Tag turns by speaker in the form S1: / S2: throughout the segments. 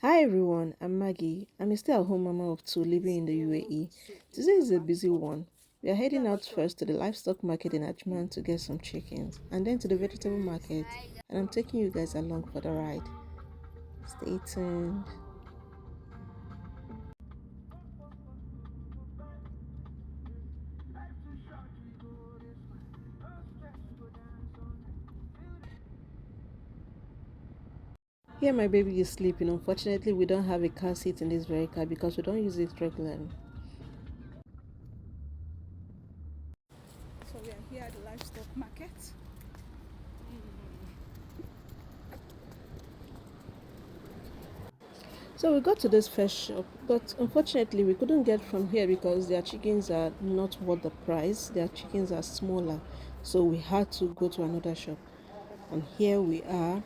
S1: Hi everyone, I'm Maggie. I'm a stay-at-home mama of two living in the UAE. Today is a busy one. We are heading out first to the livestock market in Ajman to get some chickens, and then to the vegetable market, and I'm taking you guys along for the ride. Stay tuned. Here my baby is sleeping. Unfortunately, we don't have a car seat in this vehicle because we don't use it regularly.
S2: So we are here at the livestock market.
S1: So we got to this first shop, but unfortunately we couldn't get from here because their chickens are not worth the price. Their chickens are smaller, so we had to go to another shop. And here we are.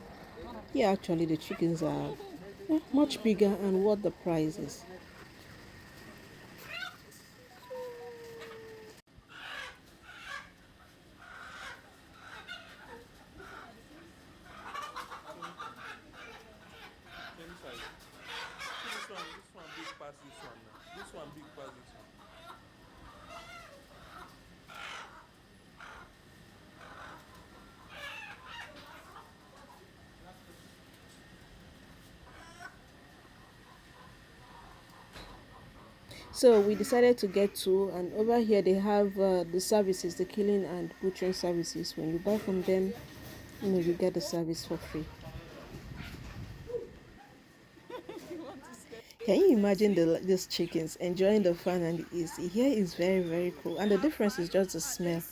S1: Here actually the chickens are much bigger and what the price is.
S3: Same size. This one big pass this one now. This one big pass this one.
S1: So we decided to get two, and over here they have the services, the killing and butchering services. When you buy from them, you get the service for free. Can you imagine these chickens enjoying the fun and the AC? Here is very, very cool. And the difference is just the smell.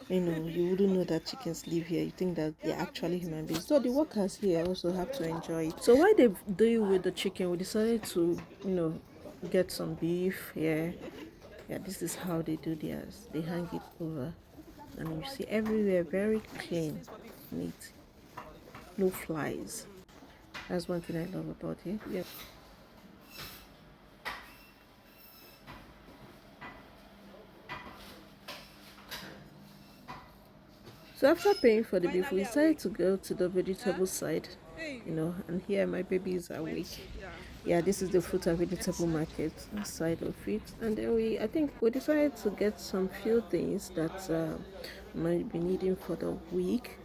S1: You wouldn't know that chickens live here. You think that they're actually human beings. So the workers here also have to enjoy it. So while they deal with the chicken, we decided to, get some beef here. Yeah, this is how they do theirs. They hang it over. And you see everywhere very clean, neat, no flies. That's one thing I love about here. Yeah. So after paying for the beef, we decided to go to the vegetable side, and here my baby is awake. Yeah, this is the fruit and vegetable market side of it. And then I think we decided to get some few things that might be needing for the week.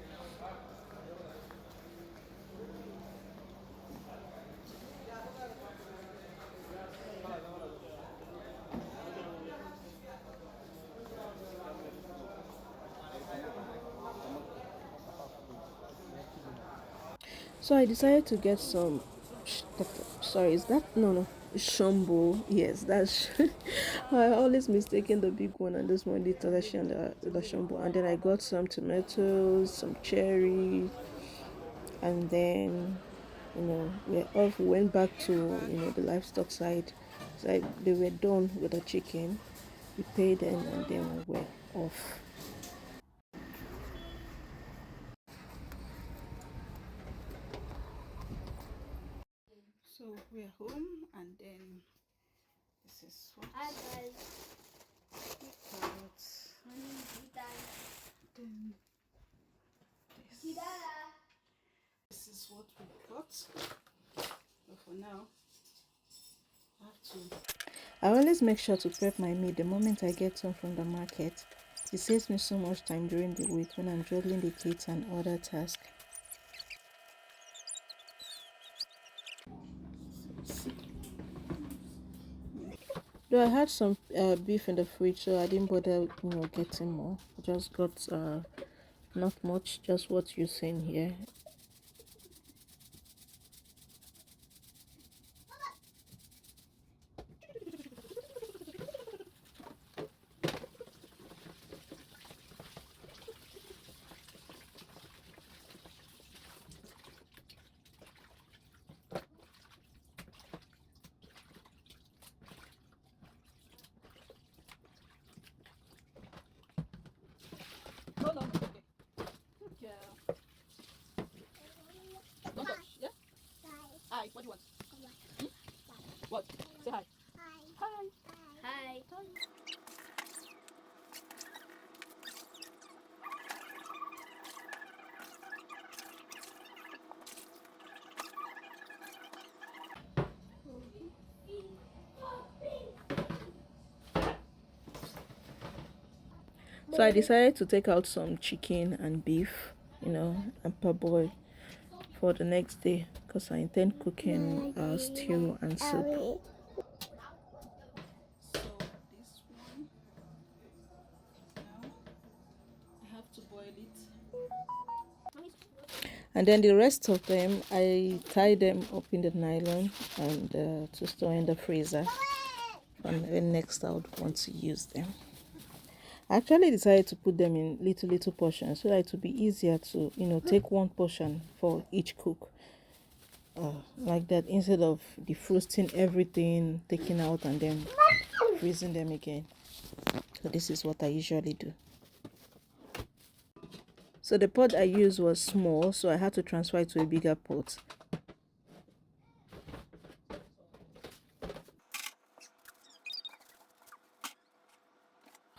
S1: So I decided to get some. Sorry, is that no? Shumbo. Yes, that's. I always mistaken the big one and this one, the Tadashi and the Shumbo. And then I got some tomatoes, some cherry, and then we off. We went back to the livestock side. So they were done with the chicken. We paid them and then we were off.
S2: So we are home, and then this is what we got. Then this is what we got. But for now, I have to.
S1: I always make sure to prep my meat the moment I get home from the market. It saves me so much time during the week when I'm juggling the kids and other tasks. Though I had some beef in the fridge, so I didn't bother, getting more. I just got not much, just what you're seeing here.
S2: No, no, no. Okay. Okay. Don't touch. Yeah. Hi. What do you want? Hmm? What? Say hi. Hi. Hi.
S1: So I decided to take out some chicken and beef, and parboil for the next day because I intend cooking stew and soup.
S2: So this one now I have to boil it.
S1: And then the rest of them, I tie them up in the nylon and to store in the freezer. And when next I would want to use them. I actually decided to put them in little portions so that it would be easier to take one portion for each cook, like that, instead of defrosting everything, taking out and then freezing them again. So this is what I usually do. So the pot I used was small, so I had to transfer it to a bigger pot.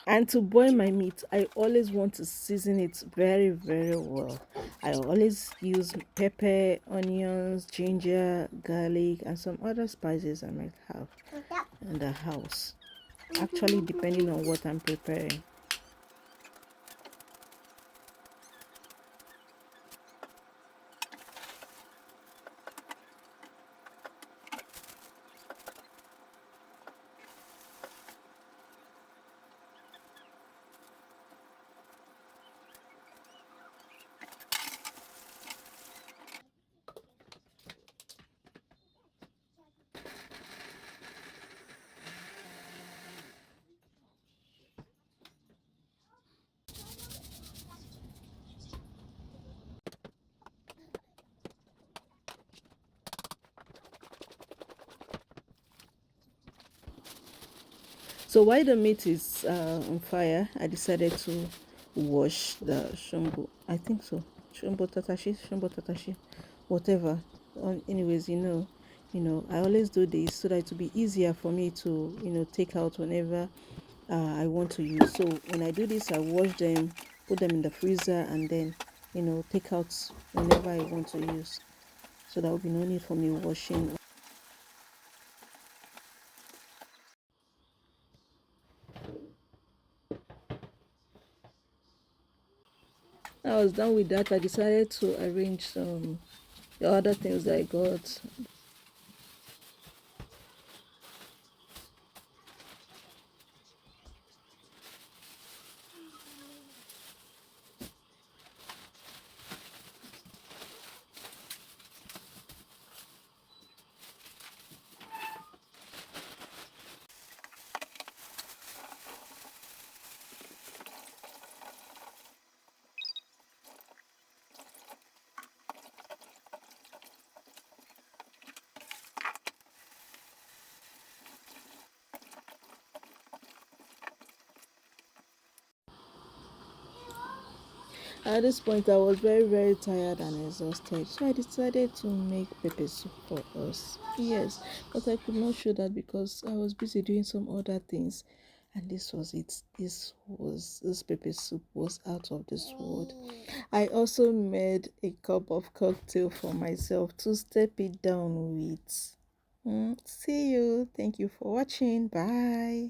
S1: And to boil my meat, I always want to season it very well. I always use pepper, onions, ginger, garlic, and some other spices I might have in the house, actually depending on what I'm preparing. So while the meat is on fire, I decided to wash the shumbo. I think so. Shumbo tatashi, whatever. Anyways, I always do this so that it will be easier for me to, take out whenever I want to use. So when I do this, I wash them, put them in the freezer, and then, take out whenever I want to use. So there will be no need for me washing. I was done with that. I decided to arrange some the other things that I got. At this point, I was very tired and exhausted, so I decided to make pepper soup for us. Yes, but I could not show that because I was busy doing some other things, and this was it. This pepper soup was out of this world. I also made a cup of cocktail for myself to step it down with. See you. Thank you for watching. Bye.